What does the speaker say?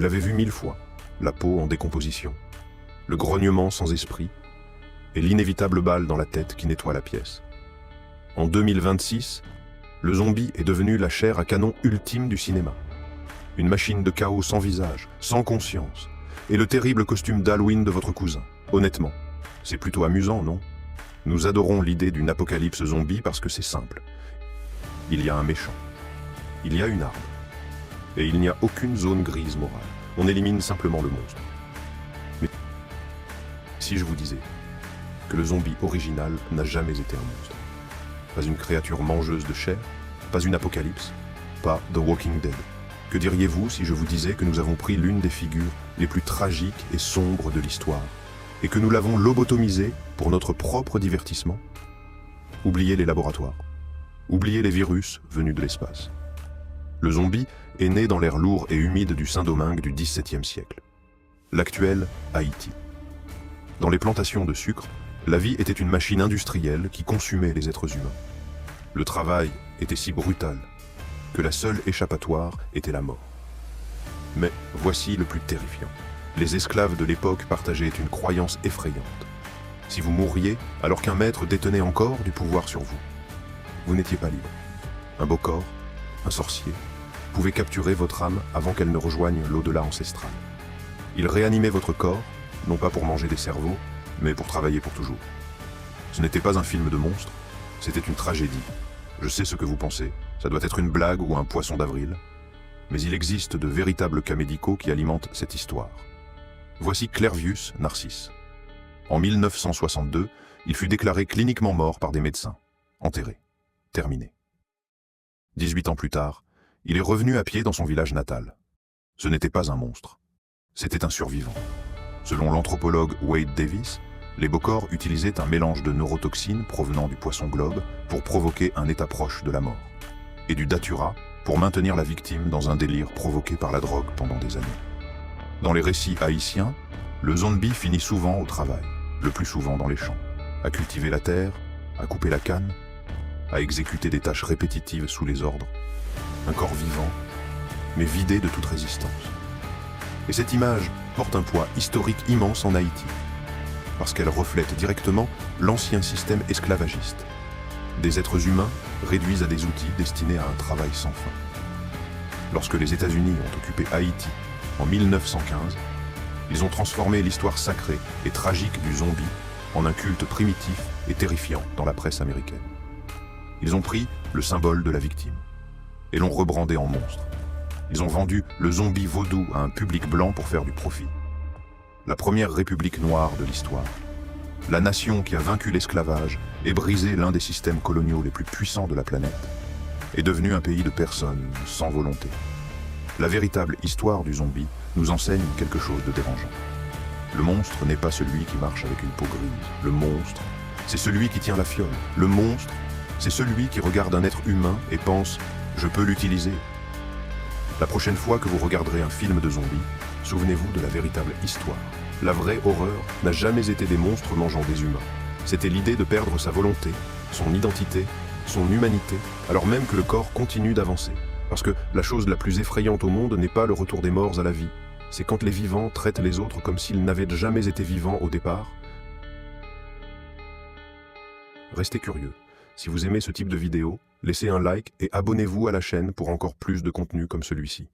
l'avez vu 1000 fois, la peau en décomposition, le grognement sans esprit et l'inévitable balle dans la tête qui nettoie la pièce. En 2026, le zombie est devenu la chair à canon ultime du cinéma. Une machine de chaos sans visage, sans conscience, et le terrible costume d'Halloween de votre cousin. Honnêtement, c'est plutôt amusant, non? Nous adorons l'idée d'une apocalypse zombie parce que c'est simple. Il y a un méchant. Il y a une arme. Et il n'y a aucune zone grise morale. On élimine simplement le monstre. Mais si je vous disais que le zombie original n'a jamais été un monstre, pas une créature mangeuse de chair, pas une apocalypse, pas The Walking Dead. Que diriez-vous si je vous disais que nous avons pris l'une des figures les plus tragiques et sombres de l'histoire et que nous l'avons lobotomisée pour notre propre divertissement? Oubliez les laboratoires. Oubliez les virus venus de l'espace. Le zombie est né dans l'air lourd et humide du Saint-Domingue du XVIIe siècle. L'actuel Haïti. Dans les plantations de sucre, la vie était une machine industrielle qui consumait les êtres humains. Le travail était si brutal que la seule échappatoire était la mort. Mais voici le plus terrifiant. Les esclaves de l'époque partageaient une croyance effrayante. Si vous mourriez alors qu'un maître détenait encore du pouvoir sur vous, vous n'étiez pas libre. Un beau corps, un sorcier, pouvait capturer votre âme avant qu'elle ne rejoigne l'au-delà ancestral. Il réanimait votre corps, non pas pour manger des cerveaux, mais pour travailler pour toujours. Ce n'était pas un film de monstre, c'était une tragédie. Je sais ce que vous pensez, ça doit être une blague ou un poisson d'avril. Mais il existe de véritables cas médicaux qui alimentent cette histoire. Voici Clervius Narcisse. En 1962, il fut déclaré cliniquement mort par des médecins. Enterré. Terminé. 18 ans plus tard, il est revenu à pied dans son village natal. Ce n'était pas un monstre, c'était un survivant. Selon l'anthropologue Wade Davis, les Bokors utilisaient un mélange de neurotoxines provenant du poisson globe pour provoquer un état proche de la mort, et du datura pour maintenir la victime dans un délire provoqué par la drogue pendant des années. Dans les récits haïtiens, le zombie finit souvent au travail, le plus souvent dans les champs, à cultiver la terre, à couper la canne, à exécuter des tâches répétitives sous les ordres. Un corps vivant, mais vidé de toute résistance. Et cette image porte un poids historique immense en Haïti, parce qu'elle reflète directement l'ancien système esclavagiste. Des êtres humains réduits à des outils destinés à un travail sans fin. Lorsque les États-Unis ont occupé Haïti en 1915, ils ont transformé l'histoire sacrée et tragique du zombie en un culte primitif et terrifiant dans la presse américaine. Ils ont pris le symbole de la victime et l'ont rebrandé en monstre. Ils ont vendu le zombie vaudou à un public blanc pour faire du profit. La première république noire de l'histoire, la nation qui a vaincu l'esclavage et brisé l'un des systèmes coloniaux les plus puissants de la planète, est devenue un pays de personnes sans volonté. La véritable histoire du zombie nous enseigne quelque chose de dérangeant. Le monstre n'est pas celui qui marche avec une peau grise. Le monstre, c'est celui qui tient la fiole. Le monstre, c'est celui qui regarde un être humain et pense « je peux l'utiliser ». La prochaine fois que vous regarderez un film de zombies, souvenez-vous de la véritable histoire. La vraie horreur n'a jamais été des monstres mangeant des humains. C'était l'idée de perdre sa volonté, son identité, son humanité, alors même que le corps continue d'avancer. Parce que la chose la plus effrayante au monde n'est pas le retour des morts à la vie. C'est quand les vivants traitent les autres comme s'ils n'avaient jamais été vivants au départ. Restez curieux. Si vous aimez ce type de vidéo, laissez un like et abonnez-vous à la chaîne pour encore plus de contenu comme celui-ci.